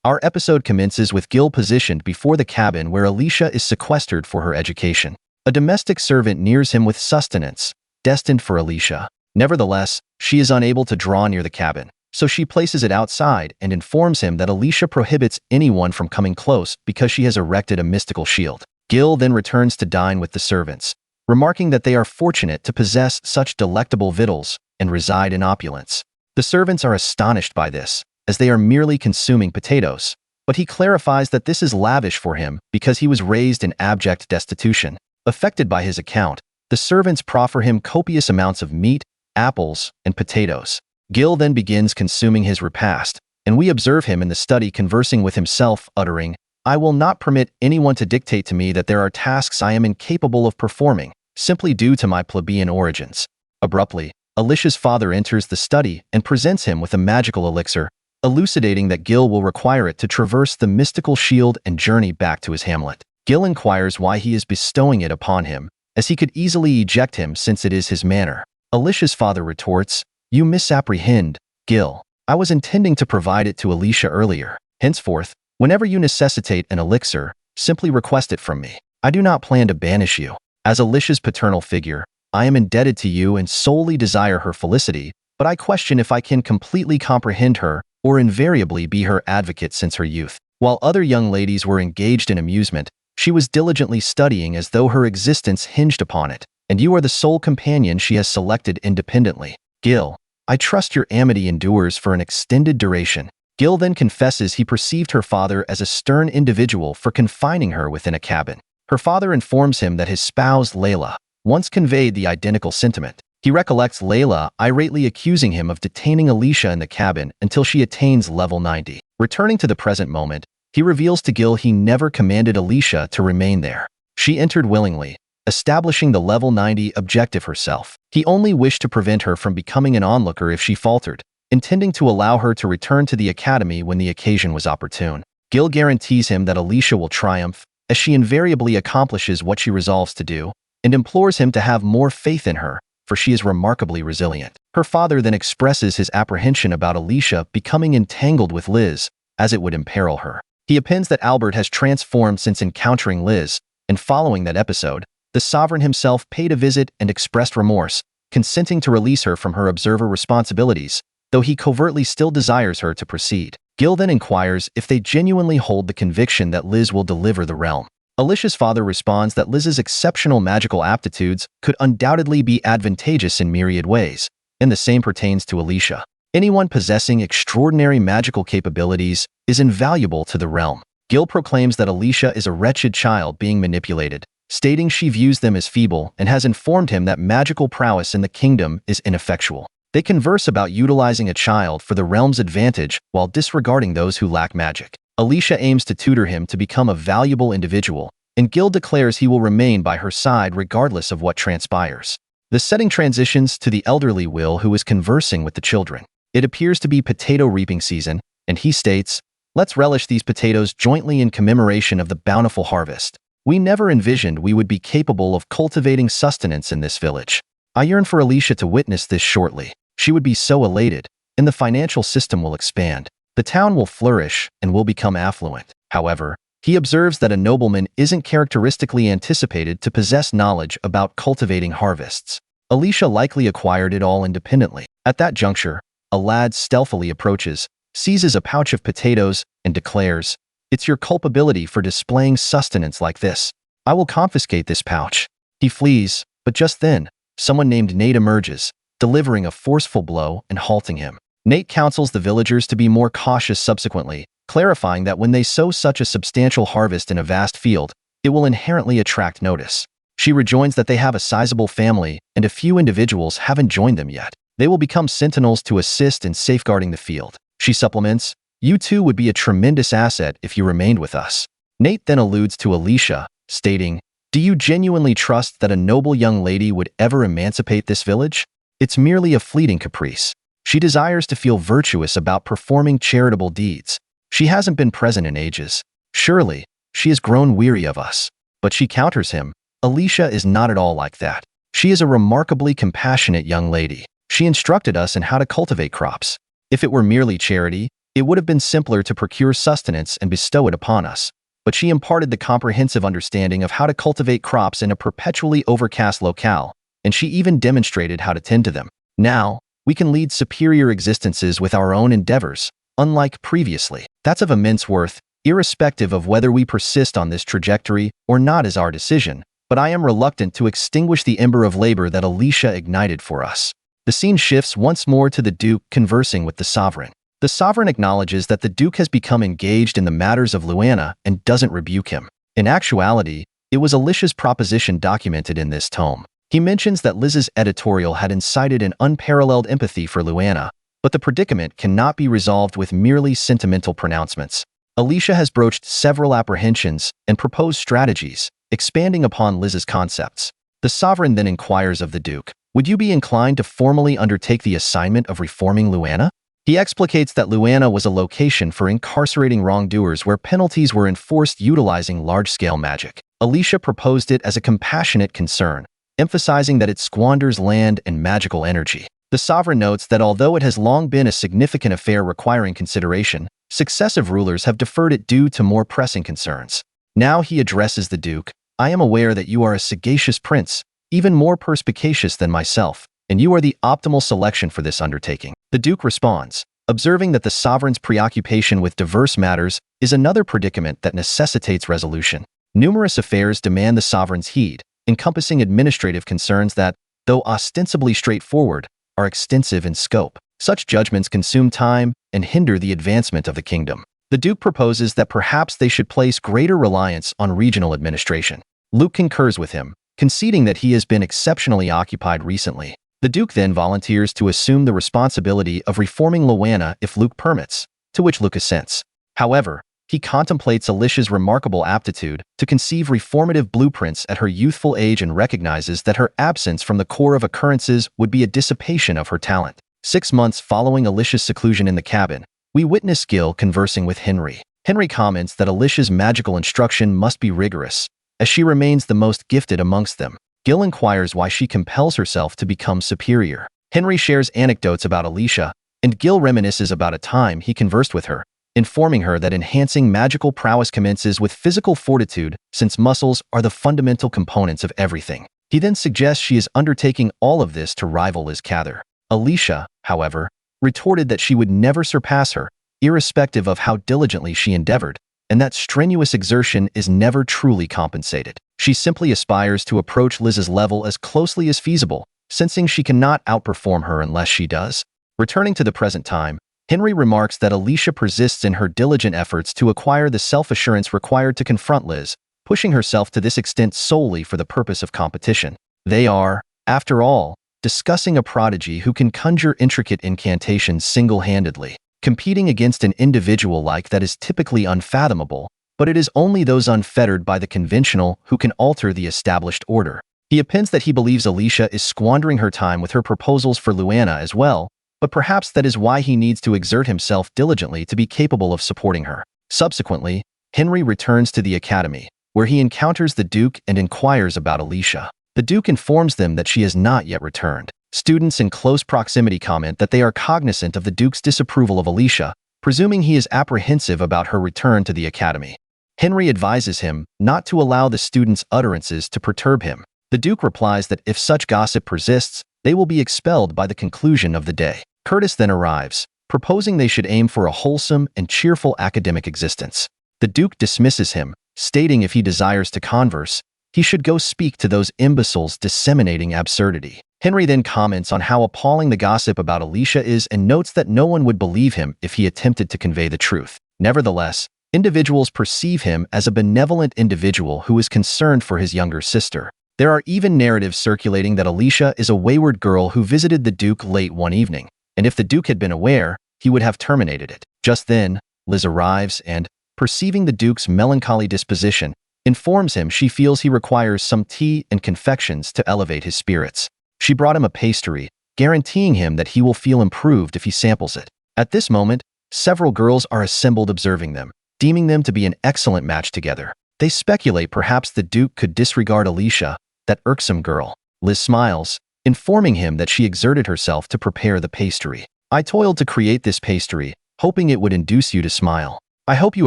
Our episode commences with Gil positioned before the cabin where Alicia is sequestered for her education. A domestic servant nears him with sustenance, destined for Alicia. Nevertheless, she is unable to draw near the cabin, so she places it outside and informs him that Alicia prohibits anyone from coming close because she has erected a mystical shield. Gil then returns to dine with the servants, remarking that they are fortunate to possess such delectable victuals and reside in opulence. The servants are astonished by this, as they are merely consuming potatoes, but he clarifies that this is lavish for him because he was raised in abject destitution. Affected by his account, the servants proffer him copious amounts of meat, apples, and potatoes. Gil then begins consuming his repast, and we observe him in the study conversing with himself, uttering, "I will not permit anyone to dictate to me that there are tasks I am incapable of performing, simply due to my plebeian origins." Abruptly, Alicia's father enters the study and presents him with a magical elixir, elucidating that Gil will require it to traverse the mystical shield and journey back to his hamlet. Gil inquires why he is bestowing it upon him, as he could easily eject him since it is his manor. Alicia's father retorts, "You misapprehend, Gil. I was intending to provide it to Alicia earlier. Henceforth, whenever you necessitate an elixir, simply request it from me. I do not plan to banish you. As Alicia's paternal figure, I am indebted to you and solely desire her felicity, but I question if I can completely comprehend her or invariably be her advocate since her youth." While other young ladies were engaged in amusement, she was diligently studying as though her existence hinged upon it, and you are the sole companion she has selected independently. Gil, I trust your amity endures for an extended duration. Gil then confesses he perceived her father as a stern individual for confining her within a cabin. Her father informs him that his spouse, Layla, once conveyed the identical sentiment. He recollects Layla irately accusing him of detaining Alicia in the cabin until she attains level 90. Returning to the present moment, he reveals to Gil he never commanded Alicia to remain there. She entered willingly, establishing the level 90 objective herself. He only wished to prevent her from becoming an onlooker if she faltered, intending to allow her to return to the academy when the occasion was opportune. Gil guarantees him that Alicia will triumph, as she invariably accomplishes what she resolves to do, and implores him to have more faith in her, for she is remarkably resilient. Her father then expresses his apprehension about Alicia becoming entangled with Liz, as it would imperil her. He appends that Albert has transformed since encountering Liz, and following that episode, the sovereign himself paid a visit and expressed remorse, consenting to release her from her observer responsibilities, though he covertly still desires her to proceed. Gil then inquires if they genuinely hold the conviction that Liz will deliver the realm. Alicia's father responds that Liz's exceptional magical aptitudes could undoubtedly be advantageous in myriad ways, and the same pertains to Alicia. Anyone possessing extraordinary magical capabilities is invaluable to the realm. Gil proclaims that Alicia is a wretched child being manipulated, stating she views them as feeble and has informed him that magical prowess in the kingdom is ineffectual. They converse about utilizing a child for the realm's advantage while disregarding those who lack magic. Alicia aims to tutor him to become a valuable individual, and Gil declares he will remain by her side regardless of what transpires. The setting transitions to the elderly Will, who is conversing with the children. It appears to be potato reaping season, and he states, "Let's relish these potatoes jointly in commemoration of the bountiful harvest. We never envisioned we would be capable of cultivating sustenance in this village. I yearn for Alicia to witness this shortly. She would be so elated, and the financial system will expand. The town will flourish and will become affluent." However, he observes that a nobleman isn't characteristically anticipated to possess knowledge about cultivating harvests. Alicia likely acquired it all independently. At that juncture, a lad stealthily approaches, seizes a pouch of potatoes, and declares, "It's your culpability for displaying sustenance like this. I will confiscate this pouch." He flees, but just then, someone named Nate emerges, delivering a forceful blow and halting him. Nate counsels the villagers to be more cautious subsequently, clarifying that when they sow such a substantial harvest in a vast field, it will inherently attract notice. She rejoins that they have a sizable family and a few individuals haven't joined them yet. They will become sentinels to assist in safeguarding the field. She supplements, "You two would be a tremendous asset if you remained with us." Nate then alludes to Alicia, stating, "Do you genuinely trust that a noble young lady would ever emancipate this village? It's merely a fleeting caprice. She desires to feel virtuous about performing charitable deeds. She hasn't been present in ages. Surely, she has grown weary of us." But she counters him, "Alicia is not at all like that. She is a remarkably compassionate young lady. She instructed us in how to cultivate crops. If it were merely charity, It would have been simpler to procure sustenance and bestow it upon us. But she imparted the comprehensive understanding of how to cultivate crops in a perpetually overcast locale, and she even demonstrated how to tend to them. Now, we can lead superior existences with our own endeavors, unlike previously. That's of immense worth, irrespective of whether we persist on this trajectory or not is our decision, but I am reluctant to extinguish the ember of labor that Alicia ignited for us. The scene shifts once more to the Duke conversing with the Sovereign. The Sovereign acknowledges that the Duke has become engaged in the matters of Luanna and doesn't rebuke him. In actuality, it was Alicia's proposition documented in this tome. He mentions that Liz's editorial had incited an unparalleled empathy for Luanna, but the predicament cannot be resolved with merely sentimental pronouncements. Alicia has broached several apprehensions and proposed strategies, expanding upon Liz's concepts. The Sovereign then inquires of the Duke, "Would you be inclined to formally undertake the assignment of reforming Luanna?" He explicates that Luanna was a location for incarcerating wrongdoers where penalties were enforced utilizing large-scale magic. Alicia proposed it as a compassionate concern, emphasizing that it squanders land and magical energy. The Sovereign notes that although it has long been a significant affair requiring consideration, successive rulers have deferred it due to more pressing concerns. Now he addresses the Duke, "I am aware that you are a sagacious prince, even more perspicacious than myself, and you are the optimal selection for this undertaking." The Duke responds, observing that the Sovereign's preoccupation with diverse matters is another predicament that necessitates resolution. Numerous affairs demand the Sovereign's heed, encompassing administrative concerns that, though ostensibly straightforward, are extensive in scope. Such judgments consume time and hinder the advancement of the kingdom. The Duke proposes that perhaps they should place greater reliance on regional administration. Luke concurs with him, conceding that he has been exceptionally occupied recently. The Duke then volunteers to assume the responsibility of reforming Luanna if Luke permits, to which Luke assents. However, he contemplates Alicia's remarkable aptitude to conceive reformative blueprints at her youthful age and recognizes that her absence from the core of occurrences would be a dissipation of her talent. 6 months following Alicia's seclusion in the cabin, we witness Gil conversing with Henry. Henry comments that Alicia's magical instruction must be rigorous, as she remains the most gifted amongst them. Gil inquires why she compels herself to become superior. Henry shares anecdotes about Alicia, and Gil reminisces about a time he conversed with her, informing her that enhancing magical prowess commences with physical fortitude, since muscles are the fundamental components of everything. He then suggests she is undertaking all of this to rival Liz Cather. Alicia, however, retorted that she would never surpass her, irrespective of how diligently she endeavored, and that strenuous exertion is never truly compensated. She simply aspires to approach Liz's level as closely as feasible, sensing she cannot outperform her unless she does. Returning to the present time, Henry remarks that Alicia persists in her diligent efforts to acquire the self-assurance required to confront Liz, pushing herself to this extent solely for the purpose of competition. They are, after all, discussing a prodigy who can conjure intricate incantations single-handedly, competing against an individual like that is typically unfathomable, but it is only those unfettered by the conventional who can alter the established order. He appends that he believes Alicia is squandering her time with her proposals for Luanna as well, but perhaps that is why he needs to exert himself diligently to be capable of supporting her. Subsequently, Henry returns to the academy, where he encounters the Duke and inquires about Alicia. The Duke informs them that she has not yet returned. Students in close proximity comment that they are cognizant of the Duke's disapproval of Alicia, presuming he is apprehensive about her return to the academy. Henry advises him not to allow the students' utterances to perturb him. The Duke replies that if such gossip persists, they will be expelled by the conclusion of the day. Curtis then arrives, proposing they should aim for a wholesome and cheerful academic existence. The Duke dismisses him, stating if he desires to converse, he should go speak to those imbeciles disseminating absurdity. Henry then comments on how appalling the gossip about Alicia is and notes that no one would believe him if he attempted to convey the truth. Nevertheless, individuals perceive him as a benevolent individual who is concerned for his younger sister. There are even narratives circulating that Alicia is a wayward girl who visited the Duke late one evening, and if the Duke had been aware, he would have terminated it. Just then, Liz arrives and, perceiving the Duke's melancholy disposition, informs him she feels he requires some tea and confections to elevate his spirits. She brought him a pastry, guaranteeing him that he will feel improved if he samples it. At this moment, several girls are assembled observing them, deeming them to be an excellent match together. They speculate perhaps the Duke could disregard Alicia, that irksome girl. Liz smiles, informing him that she exerted herself to prepare the pastry. "I toiled to create this pastry," hoping it would induce you to smile. I hope you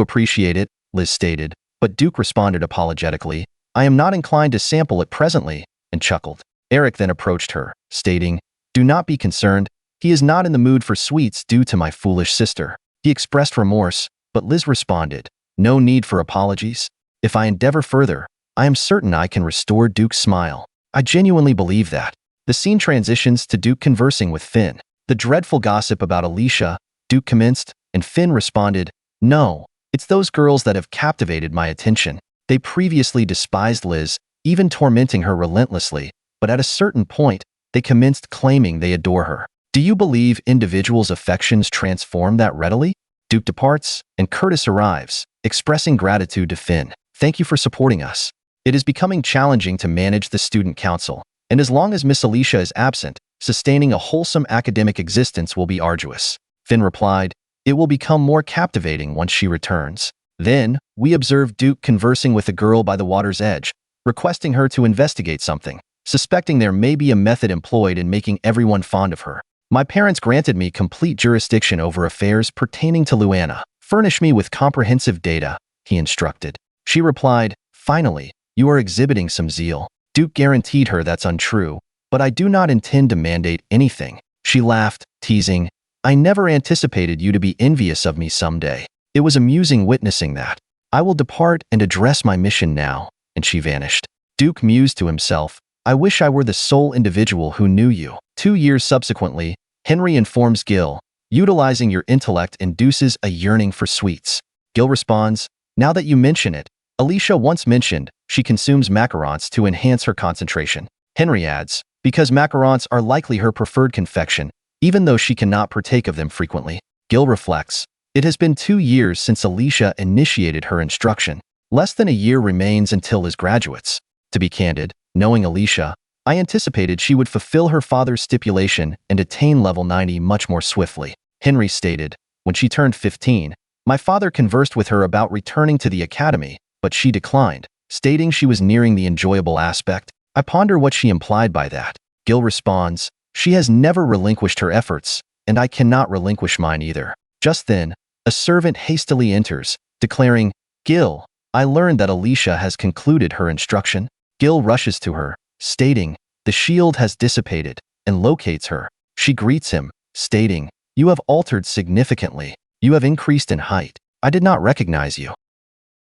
appreciate it, Liz stated, but Duke responded apologetically. I am not inclined to sample it presently, and chuckled. Eric then approached her, stating, do not be concerned. He is not in the mood for sweets due to my foolish sister. He expressed remorse, but Liz responded, no need for apologies. If I endeavor further, I am certain I can restore Duke's smile. I genuinely believe that. The scene transitions to Duke conversing with Finn. The dreadful gossip about Alicia, Duke commenced, and Finn responded, no, it's those girls that have captivated my attention. They previously despised Liz, even tormenting her relentlessly, but at a certain point, they commenced claiming they adore her. Do you believe individuals' affections transform that readily? Duke departs, and Curtis arrives, expressing gratitude to Finn. Thank you for supporting us. It is becoming challenging to manage the student council, and as long as Miss Alicia is absent, sustaining a wholesome academic existence will be arduous. Finn replied, it will become more captivating once she returns. Then, we observed Duke conversing with a girl by the water's edge, requesting her to investigate something, suspecting there may be a method employed in making everyone fond of her. My parents granted me complete jurisdiction over affairs pertaining to Luanna. Furnish me with comprehensive data, he instructed. She replied, finally, you are exhibiting some zeal. Duke guaranteed her that's untrue, but I do not intend to mandate anything. She laughed, teasing, I never anticipated you to be envious of me someday. It was amusing witnessing that. I will depart and address my mission now, and she vanished. Duke mused to himself, I wish I were the sole individual who knew you. 2 years subsequently, Henry informs Gil, utilizing your intellect induces a yearning for sweets. Gil responds, now that you mention it, Alicia once mentioned she consumes macarons to enhance her concentration. Henry adds, because macarons are likely her preferred confection, even though she cannot partake of them frequently. Gil reflects, it has been 2 years since Alicia initiated her instruction. Less than a year remains until Liz graduates. To be candid, knowing Alicia, I anticipated she would fulfill her father's stipulation and attain level 90 much more swiftly. Henry stated, when she turned 15, my father conversed with her about returning to the academy, but she declined, stating she was nearing the enjoyable aspect. I ponder what she implied by that. Gil responds, she has never relinquished her efforts, and I cannot relinquish mine either. Just then, a servant hastily enters, declaring, Gil, I learned that Alicia has concluded her instruction. Gil rushes to her, stating, the shield has dissipated, and locates her. She greets him, stating, you have altered significantly. You have increased in height. I did not recognize you.